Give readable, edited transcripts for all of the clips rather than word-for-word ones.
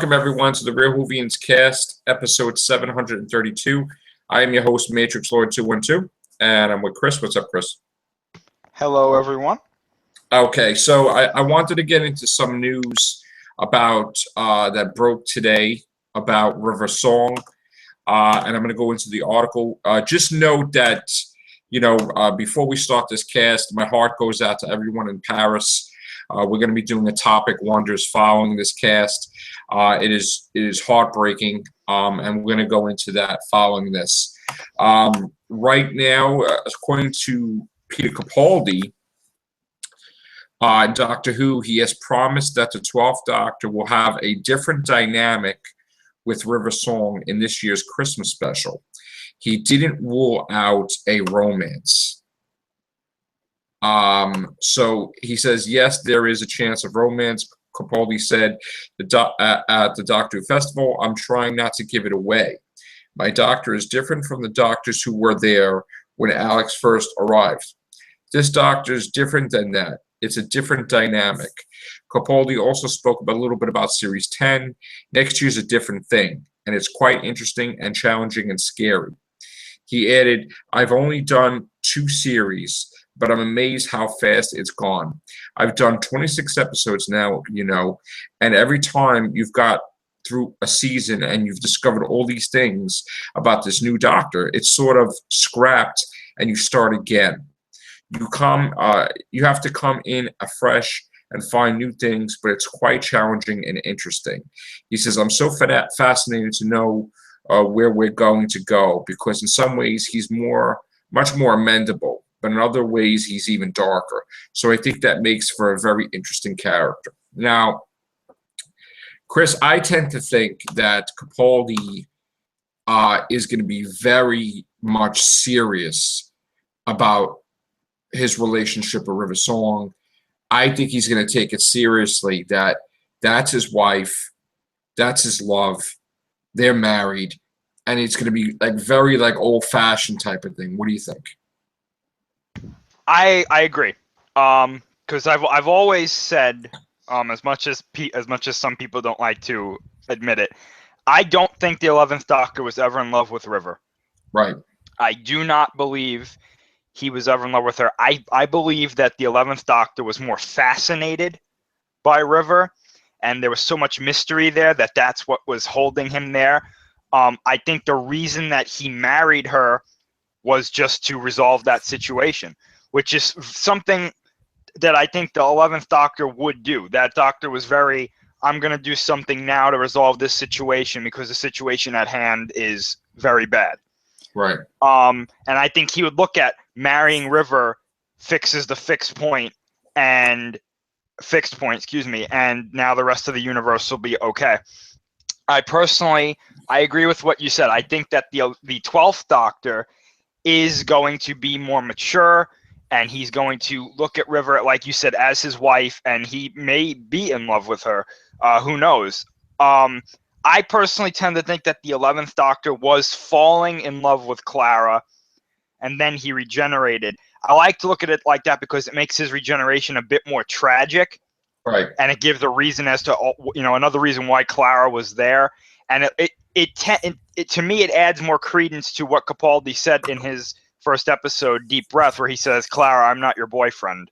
Welcome everyone to the Real Whovians cast, episode 732. I am your host, Matrixlord212, and I'm with Chris. What's up, Chris? Hello, everyone. Okay, so I wanted to get into some news about that broke today about River Song, and I'm going to go into the article. Just note that, before we start this cast, my heart goes out to everyone in Paris. We're going to be doing a topic wonders following this cast. It is heartbreaking, and we're going to go into that following this. Right now, according to Peter Capaldi, Doctor Who, he has promised that the 12th Doctor will have a different dynamic with River Song in this year's Christmas special. He didn't rule out a romance. So he says, yes, there is a chance of romance. Capaldi said at the Doctor Who Festival, I'm trying not to give it away. My doctor is different from the doctors who were there when Alex first arrived. This doctor is different than that. It's a different dynamic. Capaldi also spoke a little bit about Series 10. Next year's a different thing, and it's quite interesting and challenging and scary. He added, I've only done 2 series, but I'm amazed how fast it's gone. I've done 26 episodes now, and every time you've got through a season and you've discovered all these things about this new doctor, it's sort of scrapped and you start again. You have to come in afresh and find new things, but it's quite challenging and interesting. He says, I'm so fascinated to know where we're going to go, because in some ways he's much more amendable, but in other ways he's even darker. So I think that makes for a very interesting character. Now, Chris, I tend to think that Capaldi is going to be very much serious about his relationship with River Song. I think he's going to take it seriously, that that's his wife, that's his love, they're married, and it's going to be very old-fashioned type of thing. What do you think? I agree. Because I've always said, as much as some people don't like to admit it, I don't think the 11th Doctor was ever in love with River. Right. I do not believe he was ever in love with her. I believe that the 11th Doctor was more fascinated by River, and there was so much mystery there that's what was holding him there. I think the reason that he married her was just to resolve that situation, which is something that I think the 11th Doctor would do. That Doctor was very, I'm going to do something now to resolve this situation because the situation at hand is very bad. Right. And I think he would look at marrying River fixes the fixed point, and now the rest of the universe will be okay. I agree with what you said. I think that the 12th Doctor is going to be more mature, and he's going to look at River, like you said, as his wife, and he may be in love with her. Who knows? I personally tend to think that the 11th Doctor was falling in love with Clara, and then he regenerated. I like to look at it like that because it makes his regeneration a bit more tragic. Right. And it gives a reason as to, another reason why Clara was there. And to me, it adds more credence to what Capaldi said in his first episode, Deep Breath, where he says, Clara, I'm not your boyfriend.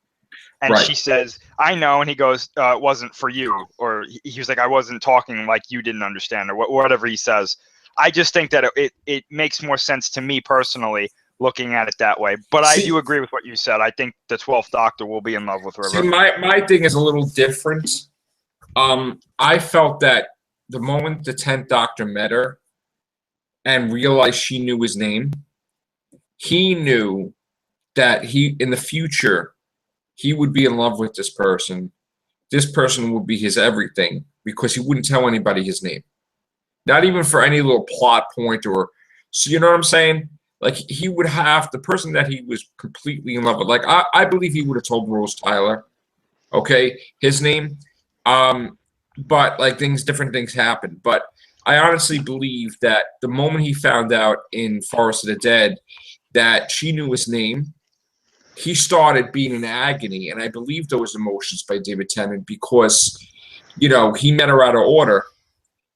And right. She says, I know. And he goes, it wasn't for you. Or he was like, I wasn't talking like you didn't understand, or whatever he says. I just think that it makes more sense to me personally looking at it that way. But I do agree with what you said. I think the 12th Doctor will be in love with River. See, my thing is a little different. I felt that the moment the 10th Doctor met her and realized she knew his name, he knew that in the future, he would be in love with this person. This person would be his everything, because he wouldn't tell anybody his name. Not even for any little plot point so you know what I'm saying? He would have the person that he was completely in love with. I believe he would have told Rose Tyler, okay, his name. But different things happened. But I honestly believe that the moment he found out in Forest of the Dead that she knew his name, he started being in agony. And I believe those emotions by David Tennant, because, he met her out of order.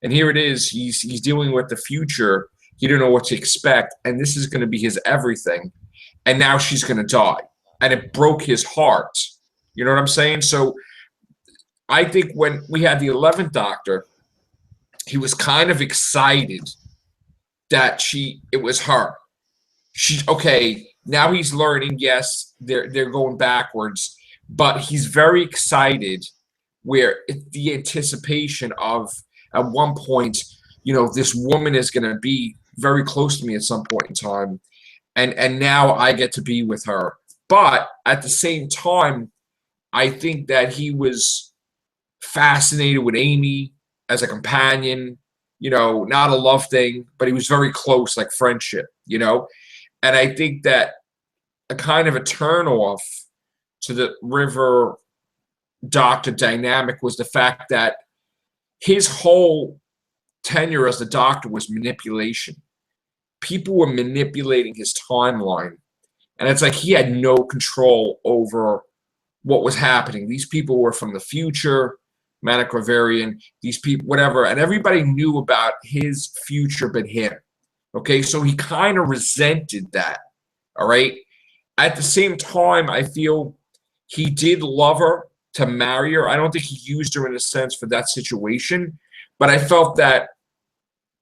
And here it is. He's dealing with the future. He didn't know what to expect, and this is going to be his everything. And now she's going to die, and it broke his heart. You know what I'm saying? So I think when we had the 11th Doctor, he was kind of excited that it was her. Okay. Now he's learning. Yes, they're going backwards, but he's very excited. Where the anticipation of at one point, this woman is going to be very close to me at some point in time, and now I get to be with her. But at the same time, I think that he was fascinated with Amy as a companion, not a love thing, but he was very close, like friendship, And I think that a kind of a turn-off to the River Doctor dynamic was the fact that his whole tenure as the Doctor was manipulation. People were manipulating his timeline, and it's like he had no control over what was happening. These people were from the future, Matrixlord, these people, whatever, and everybody knew about his future but him. Okay, so he kind of resented that. All right. At the same time, I feel he did love her to marry her. I don't think he used her in a sense for that situation, but I felt that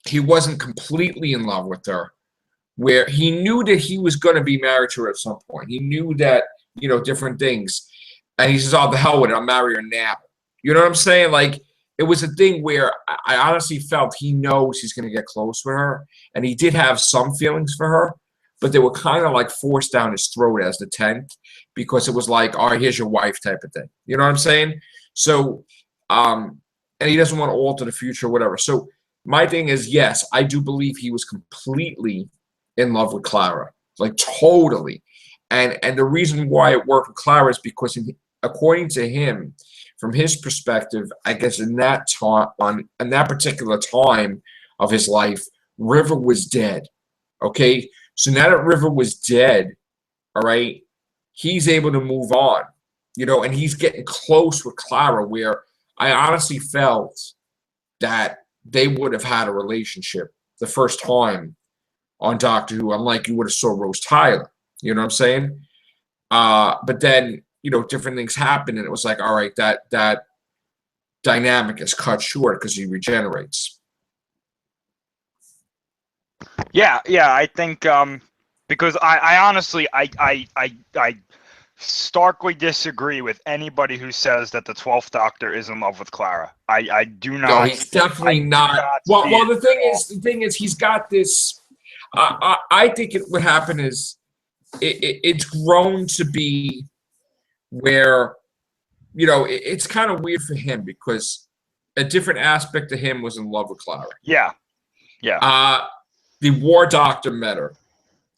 he wasn't completely in love with her, where he knew that he was going to be married to her at some point. He knew that, different things. And he says, oh, the hell with it, I'll marry her now. You know what I'm saying? Like, it was a thing where I honestly felt he knows he's going to get close with her. And he did have some feelings for her, but they were kind of like forced down his throat as the 10th, because it was like, all right, here's your wife type of thing. You know what I'm saying? So, and he doesn't want to alter the future or whatever. So my thing is, yes, I do believe he was completely in love with Clara, like totally. And the reason why it worked with Clara is because, according to him, from his perspective, I guess in that particular time of his life, River was dead. Okay, so now that River was dead, all right, he's able to move on, and he's getting close with Clara, where I honestly felt that they would have had a relationship the first time on Doctor Who, unlike you would have saw Rose Tyler. You know what I'm saying? But then, different things happened, and it was like, all right, that dynamic is cut short because he regenerates. Yeah, I think because I honestly I starkly disagree with anybody who says that the 12th Doctor is in love with Clara. I do not. No, he's definitely not. Well, the thing is, he's got this. I think what happened is it's grown to be where, it's kind of weird for him because a different aspect of him was in love with Clara. Yeah. The War Doctor met her.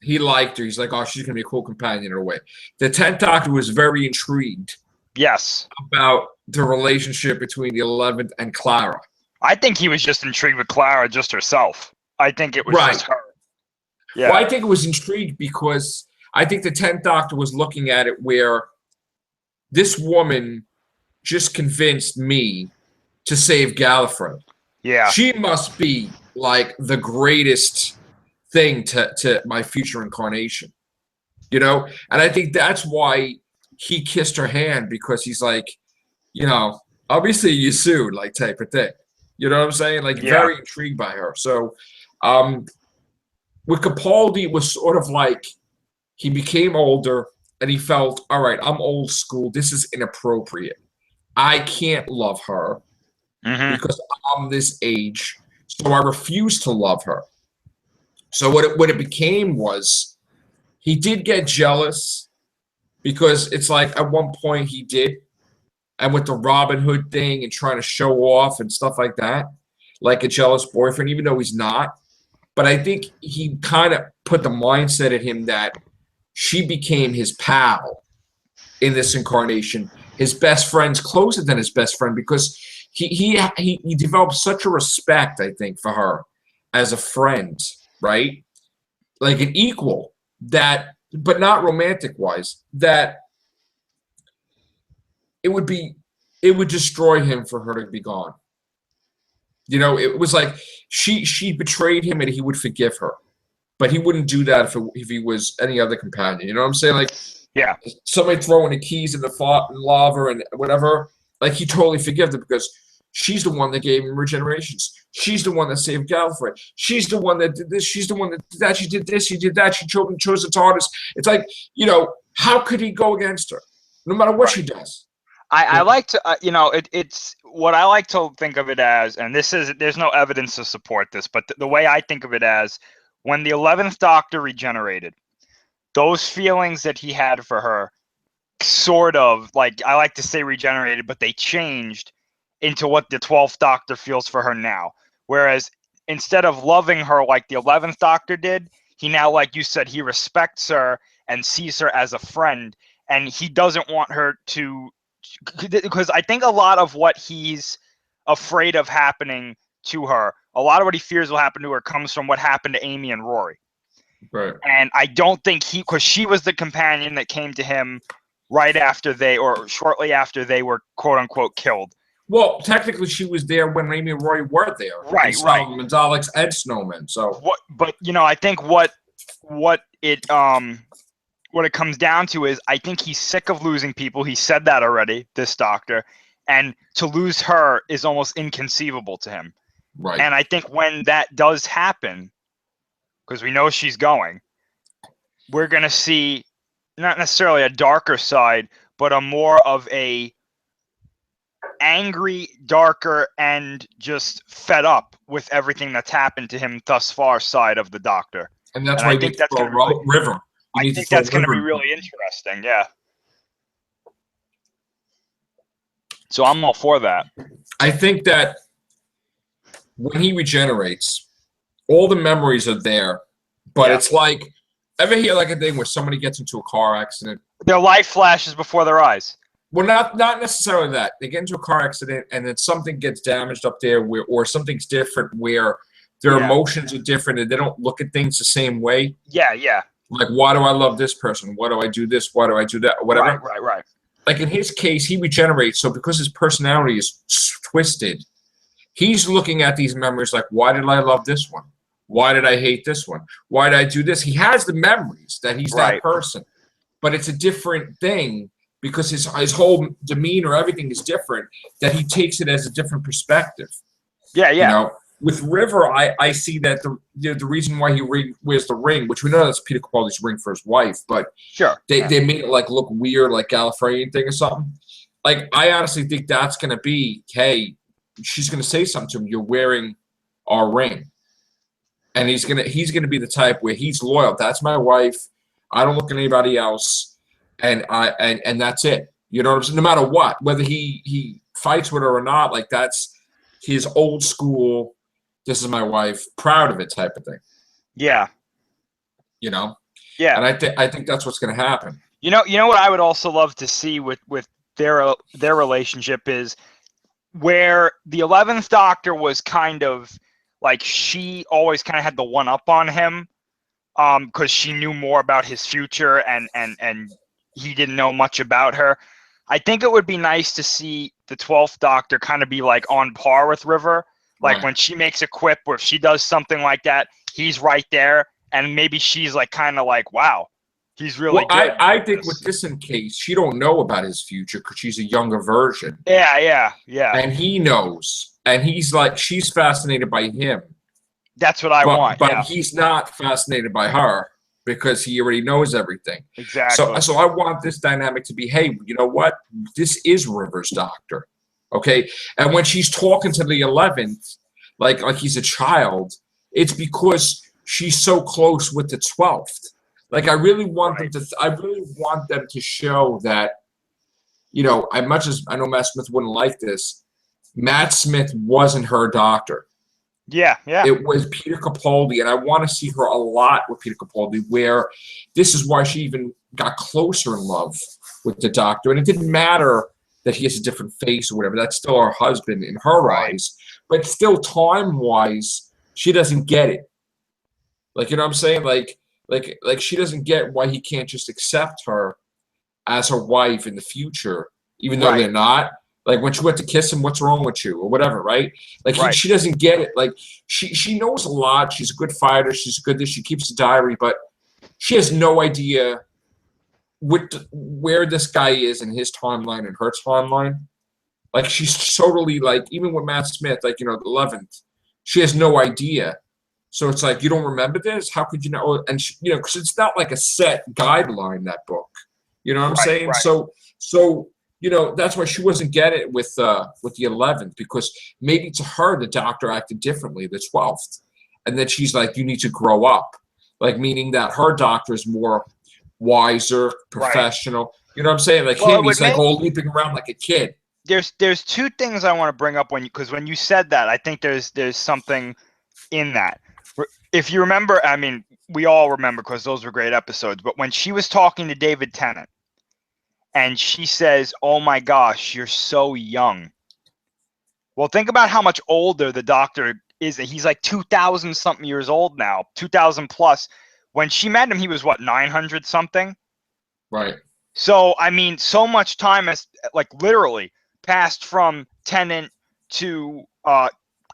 He liked her. He's like, oh, she's going to be a cool companion in a way. The 10th Doctor was very intrigued. Yes. About the relationship between the 11th and Clara. I think he was just intrigued with Clara just herself. I think it was just her. Yeah. Well, I think it was intrigued because I think the 10th Doctor was looking at it where this woman just convinced me to save Gallifrey. Yeah. She must be like the greatest thing to my future incarnation. And I think that's why he kissed her hand, because he's like, I'll be seeing you soon, like type of thing. You know what I'm saying? Like, very intrigued by her. So with Capaldi, it was sort of like he became older and he felt, all right, I'm old school. This is inappropriate. I can't love her because I'm this age. So I refuse to love her. So what it became was he did get jealous, because it's like at one point he did. And with the Robin Hood thing and trying to show off and stuff like that, like a jealous boyfriend, even though he's not. But I think he kind of put the mindset in him that she became his pal in this incarnation. His best friend's closer than his best friend, because he developed such a respect, I think, for her as a friend, right? Like an equal, that, but not romantic wise, that it would destroy him for her to be gone. You know, it was like she betrayed him and he would forgive her. But he wouldn't do that if he was any other companion. You know what I'm saying? Like, Yeah. somebody throwing the keys in the lava and whatever, like he totally forgive them because she's the one that gave him regenerations. She's the one that saved Gallifrey. She's the one that did this. She's the one that did that. She did this. She did that. She chose the TARDIS. It's like, you know, how could he go against her, no matter what she does? I like to, it's what I like to think of it as, and there's no evidence to support this, but the way I think of it as, when the 11th Doctor regenerated, those feelings that he had for her sort of, like, I like to say regenerated, but they changed into what the 12th Doctor feels for her now. Whereas instead of loving her like the 11th Doctor did, he now, like you said, he respects her and sees her as a friend, and he doesn't want her to, because I think a lot of what he's afraid of happening to her, a lot of what he fears will happen to her comes from what happened to Amy and Rory. Right. And I don't think because she was the companion that came to him right after or shortly after they were quote unquote killed. Well, technically, she was there when Amy and Rory were there. Right, right. Daleks and snowmen. So but I think what it comes down to is, I think he's sick of losing people. He said that already, this Doctor, and to lose her is almost inconceivable to him. Right. And I think when that does happen, because we know she's going, we're going to see not necessarily a darker side, but a more of a angry, darker, and just fed up with everything that's happened to him thus far side of the Doctor. And that's why I think that's River. I think that's going to be really interesting, yeah. So I'm all for that. I think that when he regenerates, all the memories are there, but it's like, ever hear like a thing where somebody gets into a car accident? Their life flashes before their eyes. Well, not necessarily that. They get into a car accident and then something gets damaged up there or something's different where their emotions are different and they don't look at things the same way. Yeah, yeah. Like, why do I love this person? Why do I do this? Why do I do that? Whatever. Right. Like in his case, he regenerates. So because his personality is twisted, he's looking at these memories like, why did I love this one? Why did I hate this one? Why did I do this? He has the memories that he's that person, but it's a different thing because his whole demeanor, everything is different, that he takes it as a different perspective. Yeah, yeah. You know, with River, I see that the reason why he wears the ring, which we know that's Peter Capaldi's ring for his wife, but they made it like look weird, like Gallifreyan thing or something. Like, I honestly think that's going to be, hey, she's going to say something to him, you're wearing our ring. And he's gonna be the type where he's loyal. That's my wife. I don't look at anybody else, and that's it. You know what I'm saying? No matter what, whether he fights with her or not, like that's his old school. This is my wife, proud of it type of thing. Yeah. You know. Yeah. And I think that's what's gonna happen. You know what I would also love to see with their relationship is where the 11th Doctor was kind of. Like, she always kind of had the one up on him because she knew more about his future and he didn't know much about her. I think it would be nice to see the 12th Doctor kind of be like on par with River. Like when she makes a quip or if she does something like that, he's right there. And maybe she's like kind of like, wow, he's really good. I think with this in case, she don't know about his future because she's a younger version. Yeah. And he knows. And he's like, she's fascinated by him. That's what I want. But he's not fascinated by her because he already knows everything. Exactly. So I want this dynamic to be, hey, you know what? This is River's Doctor. Okay? And when she's talking to the 11th, like he's a child, it's because she's so close with the 12th. Like, I really want them to show that, you know, as much as I know Matt Smith wouldn't like this, Matt Smith wasn't her doctor. Yeah. It was Peter Capaldi, and I want to see her a lot with Peter Capaldi, where this is why she even got closer in love with the Doctor. And it didn't matter that he has a different face or whatever. That's still her husband in her eyes. But still, time-wise, she doesn't get it. Like, you know what I'm saying? Like she doesn't get why he can't just accept her as her wife in the future, even though they're not. Like when she went to kiss him, what's wrong with you, or whatever, right? Like Right. she doesn't get it. Like she knows a lot. She's a good fighter. She's good. She keeps a diary, but she has no idea where this guy is in his timeline and her timeline. Like she's totally like, even with Matt Smith, like, you know, the 11th, she has no idea. So it's like, you don't remember this? How could you know? And she, you know, because it's not like a set guideline, that book. You know what I'm saying? Right. So you know, that's why she wasn't getting it with the 11th, because maybe to her the Doctor acted differently the 12th, and then she's like, you need to grow up, like meaning that her Doctor is more wiser, professional. Right. You know what I'm saying? Like him, he's like all leaping around like a kid. There's two things I want to bring up because when you said that, I think there's something in that. If you remember, I mean, we all remember because those were great episodes, but when she was talking to David Tennant and she says, "Oh my gosh, you're so young." Well, think about how much older the Doctor is. He's like 2,000 something years old now, 2,000 plus. When she met him, he was what, 900 something? Right. So, I mean, so much time has, like, literally passed from Tennant to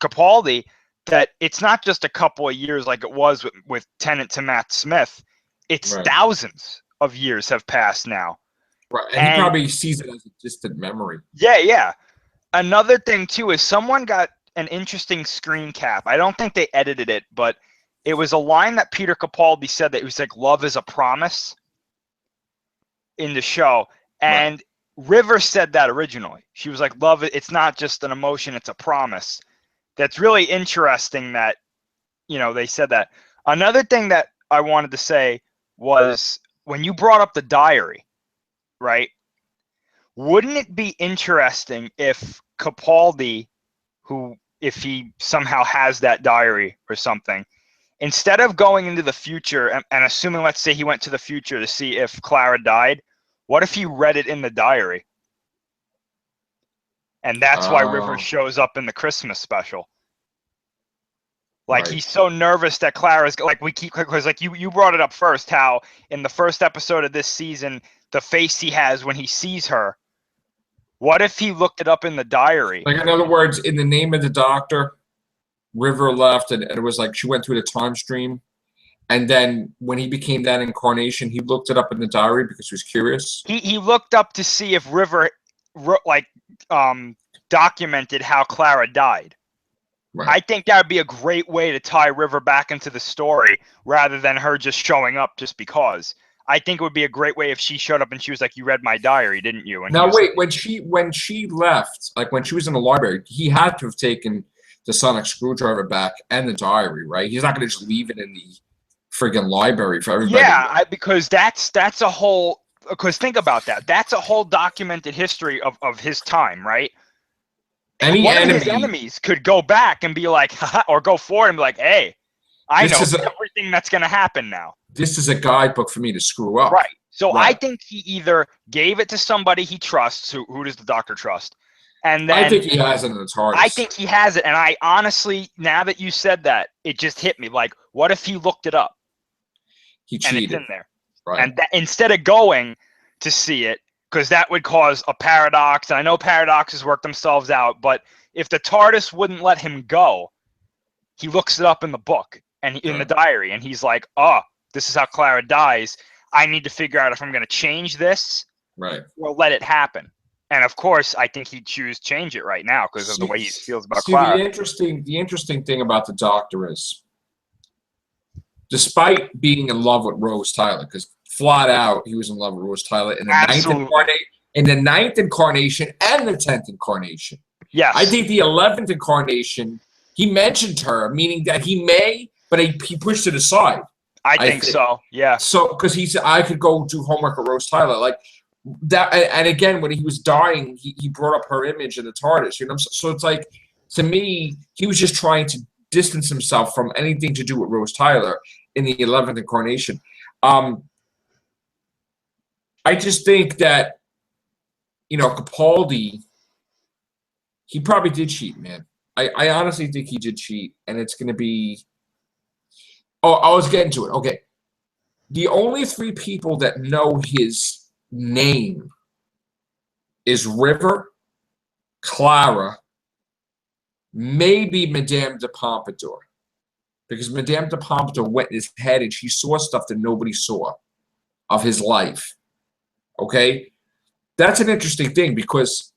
Capaldi that it's not just a couple of years like it was with Tennant to Matt Smith. It's thousands of years have passed now. Right, and he probably sees it as a distant memory. Yeah. Another thing, too, is someone got an interesting screen cap. I don't think they edited it, but it was a line that Peter Capaldi said that it was like, love is a promise in the show. And River said that originally. She was like, love, it's not just an emotion, it's a promise. That's really interesting that, you know, they said that. Another thing that I wanted to say was when you brought up the diary, right? Wouldn't it be interesting if Capaldi, if he somehow has that diary or something, instead of going into the future and assuming, let's say he went to the future to see if Clara died, what if he read it in the diary? And that's why River shows up in the Christmas special. Like, he's so nervous that Clara's, like, because like you brought it up first, how in the first episode of this season, the face he has when he sees her, what if he looked it up in the diary? Like, in other words, in the name of the Doctor, River left, and it was like she went through the time stream. And then when he became that incarnation, he looked it up in the diary because he was curious. He looked up to see if River documented how Clara died. Right. I think that would be a great way to tie River back into the story rather than her just showing up just because. I think it would be a great way if she showed up and she was like, "You read my diary, didn't you?" And now wait, when she left, like when she was in the library, he had to have taken the sonic screwdriver back and the diary, right? He's not going to just leave it in the friggin' library for everybody. Yeah, because that's a whole. Because think about that. That's a whole documented history of his time, right? Any One of his enemies could go back and be like, or go forward and be like, "Hey, I know everything that's going to happen now." This is a guidebook for me to screw up. Right. So I think he either gave it to somebody he trusts. Who does the Doctor trust? And then I think he has it in the TARDIS. I think he has it. And I honestly, now that you said that, it just hit me. Like, what if he looked it up? He cheated. And it's in there. Right. And instead of going to see it, because that would cause a paradox. And I know paradoxes work themselves out, but if the TARDIS wouldn't let him go, he looks it up in the book and in the diary, and he's like, "Oh, this is how Clara dies. I need to figure out if I'm going to change this, or let it happen." And of course, I think he'd choose change it right now because of the way he feels about Clara. The interesting thing about the Doctor is, despite being in love with Rose Tyler, because flat out he was in love with Rose Tyler in the ninth incarnation and the 10th incarnation. Yes. I think the 11th incarnation, he mentioned her, meaning that he may, but he pushed it aside. I think so. Yeah. So because he said I could go do homework with Rose Tyler, like that. And again, when he was dying, he brought up her image in the TARDIS. You know, so it's like, to me, he was just trying to distance himself from anything to do with Rose Tyler in the 11th incarnation. I just think that, you know, Capaldi, he probably did cheat, man. I honestly think he did cheat, and it's going to be. Oh, I was getting to it. Okay. The only three people that know his name is River, Clara, maybe Madame de Pompadour. Because Madame de Pompadour went in his head and she saw stuff that nobody saw of his life. Okay? That's an interesting thing because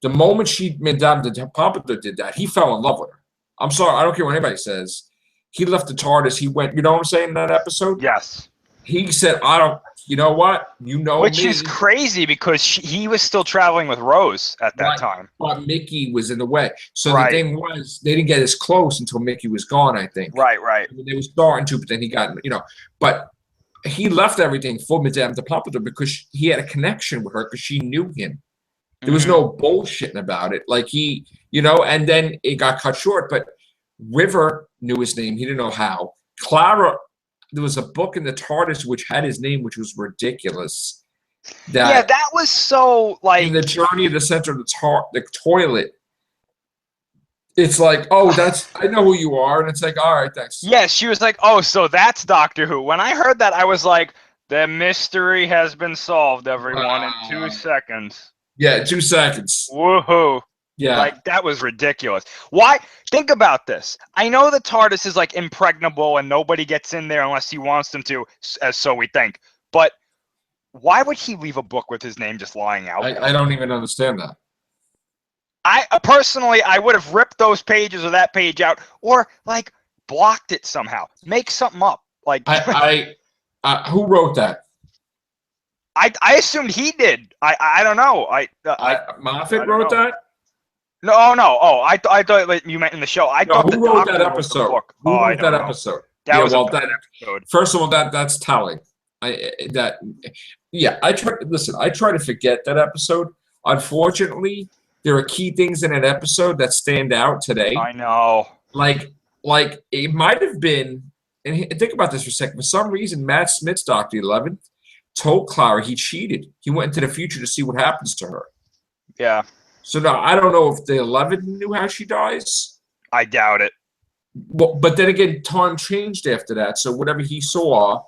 the moment Madame de Pompadour did that, he fell in love with her. I'm sorry, I don't care what anybody says. He left the TARDIS, he went, you know what I'm saying, in that episode? Yes. He said, I don't, you know what? You know Which me. is crazy because he was still traveling with Rose at that time. But Mickey was in the way. So Right. the thing was, they didn't get as close until Mickey was gone, I think. Right. I mean, they were starting to, but then he got, but he left everything for Madame de Pompadour because he had a connection with her because she knew him. There was no bullshitting about it. Like and then it got cut short. But River knew his name. He didn't know how. Clara, there was a book in the TARDIS which had his name, which was ridiculous. That was so like in the journey of the center of the toilet. It's like, oh, I know who you are, and it's like, all right, thanks. Yes, she was like, oh, so that's Doctor Who. When I heard that, I was like, the mystery has been solved, everyone, in 2 seconds. Yeah, 2 seconds. Woohoo. Yeah. Like, that was ridiculous. Why? Think about this. I know the TARDIS is, like, impregnable and nobody gets in there unless he wants them to, as so we think. But why would he leave a book with his name just lying out there? I don't even understand that. Personally, I would have ripped those pages or that page out or, like, blocked it somehow. Make something up. Like, who wrote that? I assumed he did. I don't know. Moffat wrote that? No. Oh, I thought you meant in the show. I thought who wrote that episode? Who wrote that episode? That was a bad episode. First of all, that's telling. I try to forget that episode. Unfortunately, there are key things in an episode that stand out today. I know. Like it might have been, and think about this for a second. For some reason, Matt Smith's Dr. 11 told Clara he cheated. He went into the future to see what happens to her. Yeah. So now I don't know if the 11 knew how she dies. I doubt it. Well, but then again, time changed after that. So whatever he saw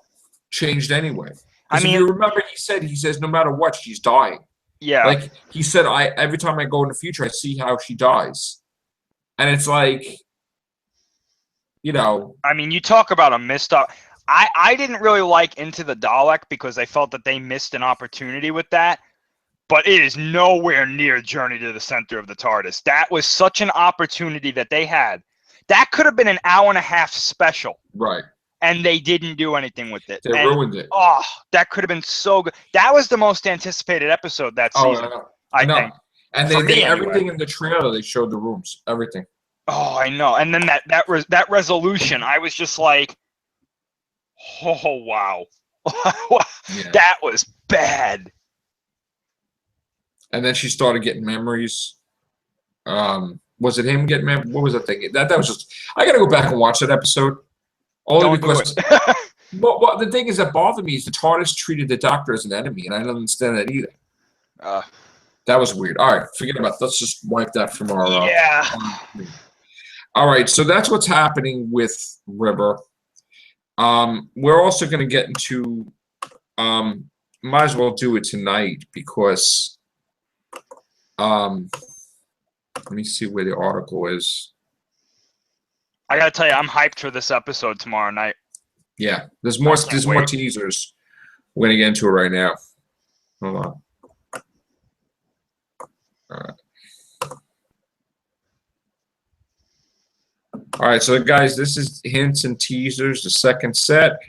changed anyway. I mean, if you remember, he says no matter what, she's dying. Yeah. Like he said, every time I go in the future, I see how she dies. And it's like, I mean, you talk about a missed up. I didn't really like Into the Dalek because I felt that they missed an opportunity with that. But it is nowhere near Journey to the Center of the TARDIS. That was such an opportunity that they had. That could have been an hour-and-a-half special. Right. And they didn't do anything with it. They ruined it. Oh, that could have been so good. That was the most anticipated episode that season, I think. And they did everything in the trailer. They showed the rooms, everything. Oh, I know. And then that resolution, I was just like, oh, wow. Yeah. That was bad. And then she started getting memories. Was it him getting memories? What was that thing? That was just. I got to go back and watch that episode. Only because. Well, the thing is that bothered me is the TARDIS treated the Doctor as an enemy, and I don't understand that either. That was weird. All right, forget about it. Let's just wipe that from our. Yeah. All right, so that's what's happening with River. We're also going to get into. Might as well do it tonight because. Let me see where the article is. I gotta tell you, I'm hyped for this episode tomorrow night. Yeah, there's more teasers. We're gonna get into it right now. Hold on. All right, so guys, this is hints and teasers, the second set.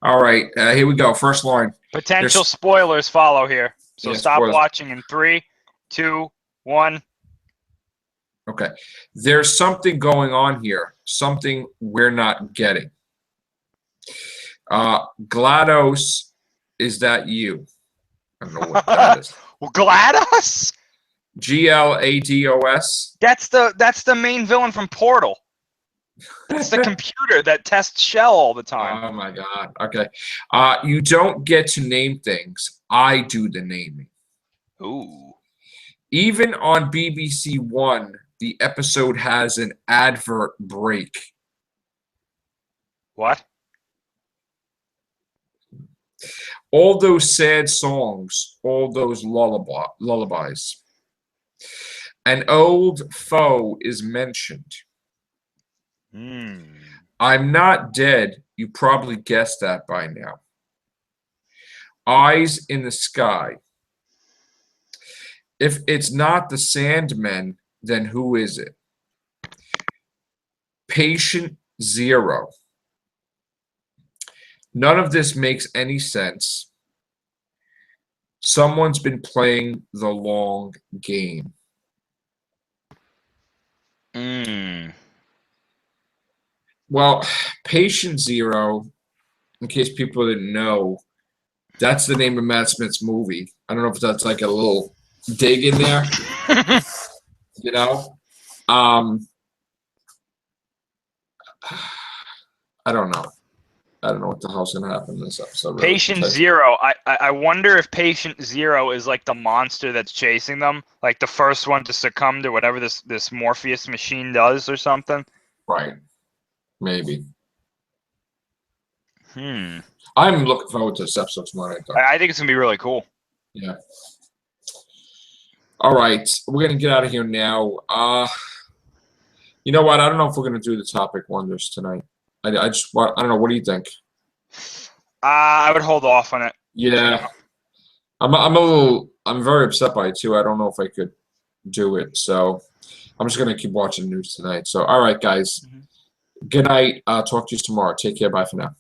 All right, here we go. First line. Potential spoilers follow here. So stop spoilers. watching in 3, 2, 1. Okay. There's something going on here. Something we're not getting. GLaDOS, is that you? I don't know what that is. Well, GLaDOS? GLaDOS? That's the main villain from Portal. It's the computer that tests Shell all the time. Oh my God. Okay. You don't get to name things. I do the naming. Ooh. Even on BBC One, the episode has an advert break. What? All those sad songs, all those lullabies. An old foe is mentioned. I'm not dead. You probably guessed that by now. Eyes in the sky. If it's not the Sandmen, then who is it? Patient zero. None of this makes any sense. Someone's been playing the long game. Well, Patient Zero, in case people didn't know, that's the name of Matt Smith's movie. I don't know if that's like a little dig in there. You know? I don't know. I don't know what the hell's going to happen in this episode. Patient Zero. I wonder if Patient Zero is like the monster that's chasing them, like the first one to succumb to whatever this Morpheus machine does or something. Right. Maybe. I'm looking forward to this episode tomorrow night, though. I think it's going to be really cool. Yeah. All right. We're going to get out of here now. You know what? I don't know if we're going to do the topic wonders tonight. I don't know. What do you think? I would hold off on it. Yeah. I'm very upset by it too. I don't know if I could do it. So I'm just going to keep watching news tonight. So, all right, guys. Good night. Talk to you tomorrow. Take care. Bye for now.